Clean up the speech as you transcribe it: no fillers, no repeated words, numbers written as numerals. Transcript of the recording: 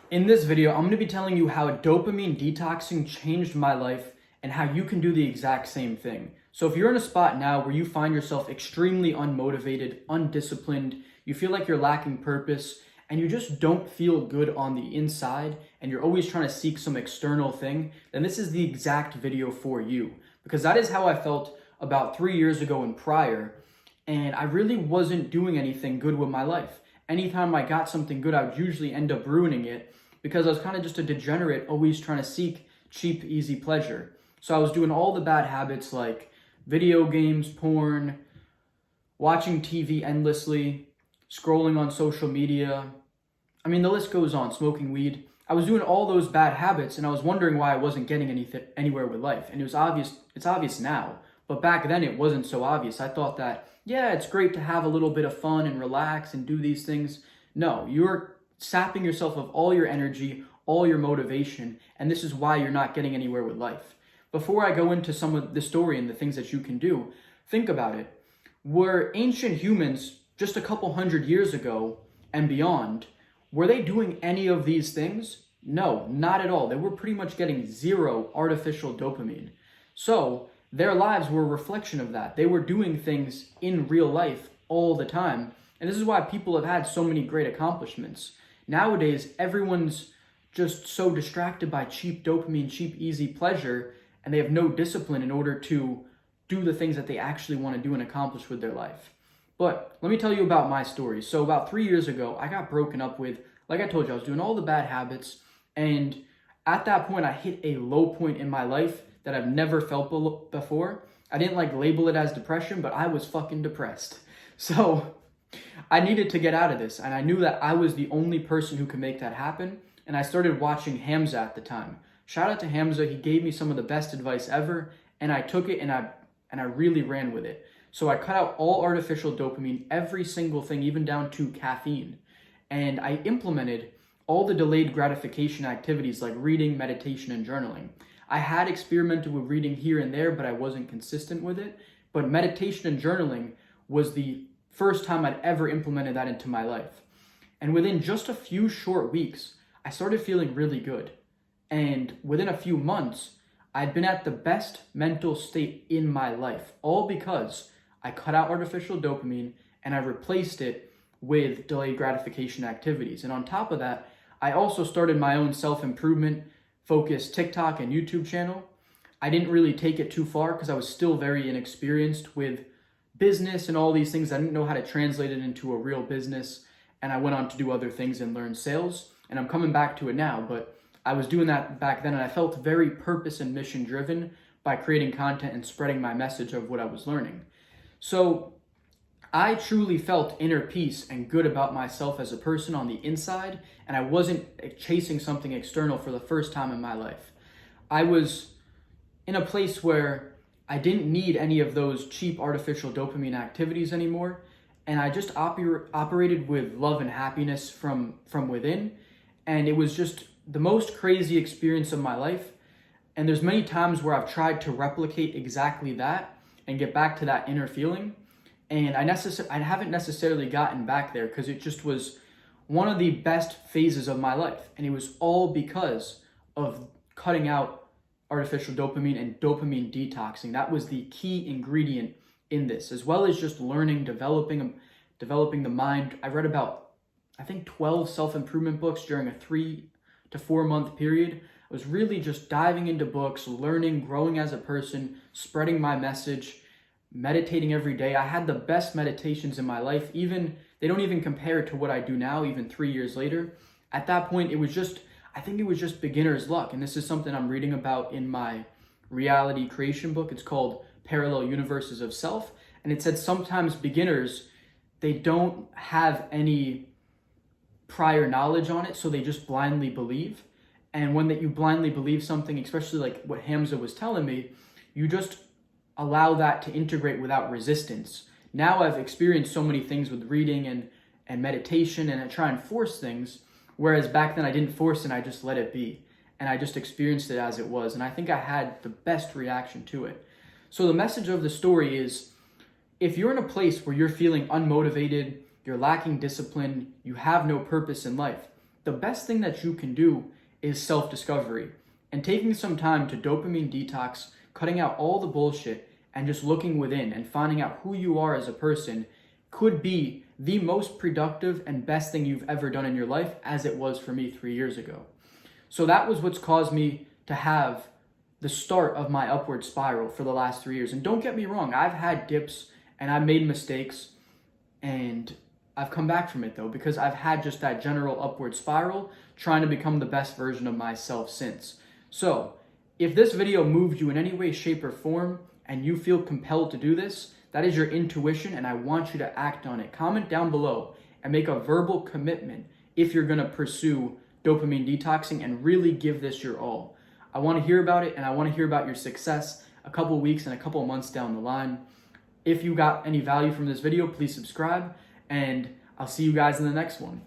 In this video, I'm going to be telling you how dopamine detoxing changed my life and how you can do the exact same thing. So if you're in a spot now where you find yourself extremely unmotivated, undisciplined, you feel like you're lacking purpose, and you just don't feel good on the inside, and you're always trying to seek some external thing, then this is the exact video for you. Because that is how I felt about 3 years ago and prior, and I really wasn't doing anything good with my life. Anytime I got something good, I would usually end up ruining it because I was kind of just a degenerate, always trying to seek cheap, easy pleasure. So I was doing all the bad habits like video games, porn, watching TV endlessly, scrolling on social media. I mean, the list goes on, smoking weed. I was doing all those bad habits and I was wondering why I wasn't getting anywhere with life. And it's obvious now, but back then it wasn't so obvious. I thought that, yeah, it's great to have a little bit of fun and relax and do these things. No, you're sapping yourself of all your energy, all your motivation, and this is why you're not getting anywhere with life. Before I go into some of the story and the things that you can do, think about it. Were ancient humans just a couple hundred years ago and beyond, were they doing any of these things? No, not at all. They were pretty much getting zero artificial dopamine. So their lives were a reflection of that. They were doing things in real life all the time. And this is why people have had so many great accomplishments. Nowadays, everyone's just so distracted by cheap dopamine, cheap, easy pleasure, and they have no discipline in order to do the things that they actually want to do and accomplish with their life. But let me tell you about my story. So about 3 years ago, I got broken up with. Like I told you, I was doing all the bad habits. And at that point, I hit a low point in my life that I've never felt before. I didn't label it as depression, but I was fucking depressed. So I needed to get out of this. And I knew that I was the only person who could make that happen. And I started watching Hamza at the time. Shout out to Hamza. He gave me some of the best advice ever. And I took it and I really ran with it. So I cut out all artificial dopamine, every single thing, even down to caffeine. And I implemented all the delayed gratification activities like reading, meditation, and journaling. I had experimented with reading here and there, but I wasn't consistent with it. But meditation and journaling was the first time I'd ever implemented that into my life. And within just a few short weeks, I started feeling really good. And within a few months, I'd been at the best mental state in my life, all because I cut out artificial dopamine and I replaced it with delayed gratification activities. And on top of that, I also started my own self-improvement focused TikTok and YouTube channel. I didn't really take it too far because I was still very inexperienced with business and all these things. I didn't know how to translate it into a real business. And I went on to do other things and learn sales. And I'm coming back to it now, but I was doing that back then and I felt very purpose and mission driven by creating content and spreading my message of what I was learning. So I truly felt inner peace and good about myself as a person on the inside, and I wasn't chasing something external for the first time in my life. I was in a place where I didn't need any of those cheap artificial dopamine activities anymore, and I just operated with love and happiness from within, and it was just the most crazy experience of my life. And there's many times where I've tried to replicate exactly that and get back to that inner feeling. And I haven't necessarily gotten back there because it just was one of the best phases of my life. And it was all because of cutting out artificial dopamine and dopamine detoxing. That was the key ingredient in this, as well as just learning, developing the mind. I read about, I think, 12 self-improvement books during a 3 to 4 month period. I was really just diving into books, learning, growing as a person, spreading my message, meditating every day. I had the best meditations in my life. They don't even compare to what I do now, even 3 years later. At that point, I think it was just beginner's luck. And this is something I'm reading about in my reality creation book. It's called Parallel Universes of Self. And it said sometimes beginners, they don't have any prior knowledge on it, so they just blindly believe. And when you blindly believe something, especially like what Hamza was telling me, you just allow that to integrate without resistance. Now I've experienced so many things with reading and meditation, and I try and force things, whereas back then I didn't force it, I just let it be. And I just experienced it as it was, and I think I had the best reaction to it. So the message of the story is, if you're in a place where you're feeling unmotivated, you're lacking discipline, you have no purpose in life, the best thing that you can do is self-discovery and taking some time to dopamine detox, cutting out all the bullshit and just looking within and finding out who you are as a person could be the most productive and best thing you've ever done in your life, as it was for me 3 years ago. So that was what's caused me to have the start of my upward spiral for the last 3 years. And don't get me wrong, I've had dips and I've made mistakes, and I've come back from it though, because I've had just that general upward spiral, trying to become the best version of myself since. So if this video moved you in any way, shape, or form, and you feel compelled to do this, that is your intuition, and I want you to act on it. Comment down below and make a verbal commitment if you're going to pursue dopamine detoxing and really give this your all. I want to hear about it, and I want to hear about your success a couple weeks and a couple months down the line. If you got any value from this video, please subscribe, and I'll see you guys in the next one.